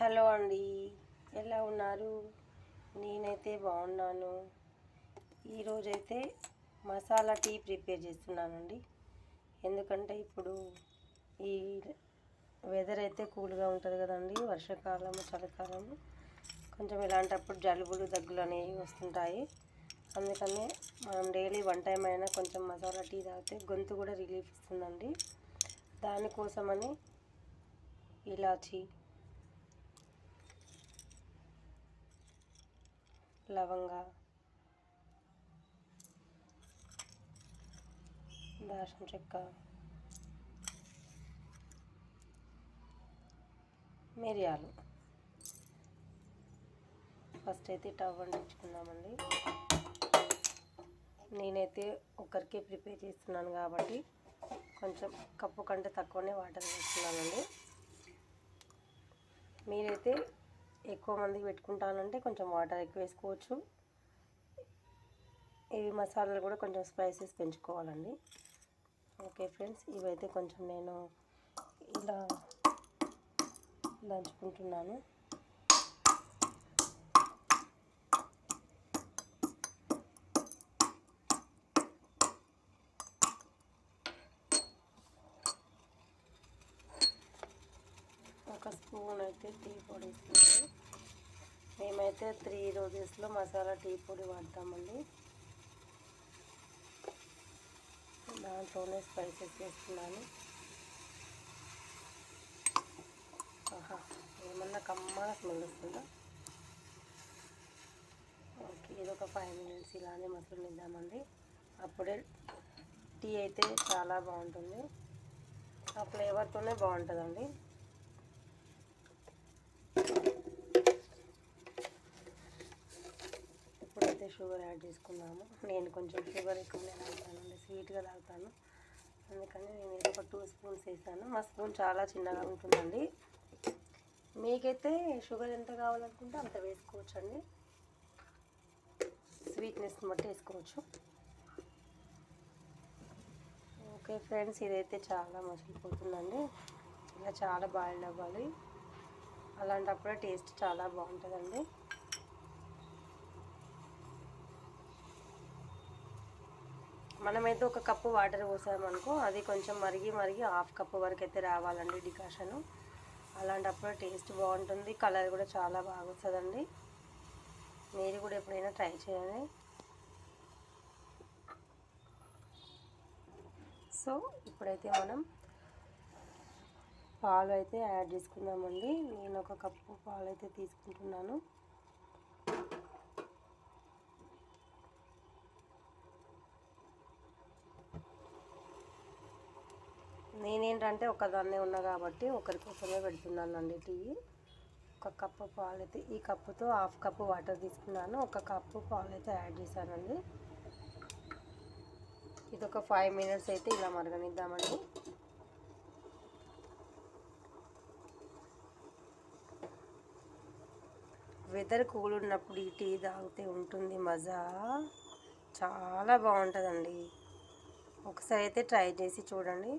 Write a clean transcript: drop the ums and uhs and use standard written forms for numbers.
Hello అండి, ఎలా ఉన్నారు? నేనైతే బాగున్నాను. ఈరోజైతే మసాలా టీ ప్రిపేర్ చేస్తున్నానండి. ఎందుకంటే ఇప్పుడు ఈ వెదర్ అయితే కూల్గా ఉంటుంది కదండి. వర్షాకాలము, చలికాలము కొంచెం ఇలాంటప్పుడు జలుబులు, దగ్గులు అనేవి వస్తుంటాయి. అందుకనే మనం డైలీ 1 టైం అయినా కొంచెం మసాలా టీ తాగితే గొంతు కూడా రిలీఫ్ ఇస్తుందండి. దానికోసమని ఇలాచి, లవంగ, దాల్చిన చెక్క, మిరియాలు ఫస్ట్ అయితే స్టవ్ అంటించుకుందామండి. నేనైతే ఒకరికి ప్రిపేర్ చేస్తున్నాను కాబట్టి కొంచెం కప్పు కంటే తక్కువనే వాటర్ వేస్తున్నానండి. మీరైతే ఎక్కువ మందికి పెట్టుకుంటానంటే కొంచెం వాటర్ ఎక్కువ వేసుకోవచ్చు. ఇవి మసాలాలు కూడా కొంచెం స్పైసెస్ పెంచుకోవాలండి. ఓకే ఫ్రెండ్స్, ఇవైతే కొంచెం నేను ఇలా దంచుకుంటున్నాను. ఒక స్పూన్ అయితే టీ పొడి ఇస్తున్నాను. మేమైతే 3 రోజెస్లో మసాలా టీ పొడి వాడతామండి. దాంట్లోనే స్పైసెస్ వేస్తున్నాను. ఏమన్నా కమ్మగా స్మెల్ వస్తుందా? ఓకే, ఇది ఒక 5 మినిట్స్ ఇలానే మసలనిద్దామండి. అప్పుడే టీ అయితే చాలా బాగుంటుంది. ఆ ఫ్లేవర్తోనే బాగుంటుందండి. ఇప్పుడైతే షుగర్ యాడ్ చేసుకున్నాము. నేను కొంచెం షుగర్ ఎక్కువనే తాగుతానండి, స్వీట్గా తాగుతాను. అందుకని నేను ఇది ఒక 2 స్పూన్స్ వేసాను. మా స్పూన్ చాలా చిన్నగా ఉంటుందండి. మీకైతే షుగర్ ఎంత కావాలనుకుంటే అంత వేసుకోవచ్చు అండి. స్వీట్నెస్ని బట్టి వేసుకోవచ్చు. ఓకే ఫ్రెండ్స్, ఇదైతే చాలా మసిలిపోతుందండి. ఇలా చాలా బాయిల్డ్ అవ్వాలి. అలాంటప్పుడే టేస్ట్ చాలా బాగుంటుందండి. మనమైతే ఒక కప్పు వాటర్ పోసామనుకో, అది కొంచెం మరిగి 1/2 కప్పు వరకు అయితే రావాలండి డికాషను. అలాంటప్పుడు టేస్ట్ బాగుంటుంది, కలర్ కూడా చాలా బాగా వస్తుందండి. మీరు కూడా ఎప్పుడైనా ట్రై చేయండి. సో ఇప్పుడైతే మనం పాలు అయితే యాడ్ చేసుకుందామండి. నేను ఒక కప్పు పాలు అయితే తీసుకుంటున్నాను. నేనేంటంటే ఒకదాన్నే ఉన్నా కాబట్టి ఒకరి కోసమే పెడుతున్నానండి టీ. ఒక కప్పు పాలు అయితే, ఈ కప్పుతో 1/2 కప్పు వాటర్ తీసుకున్నాను. ఒక కప్పు పాలు అయితే యాడ్ చేశానండి. ఇది ఒక 5 మినిట్స్ అయితే ఇలా మరగనిద్దామండి. వెదర్ కూల్ ఉన్నప్పుడు ఈ టీ తాగితే ఉంటుంది మజా, చాలా బాగుంటుందండి. ఒకసారి అయితే ట్రై చేసి చూడండి.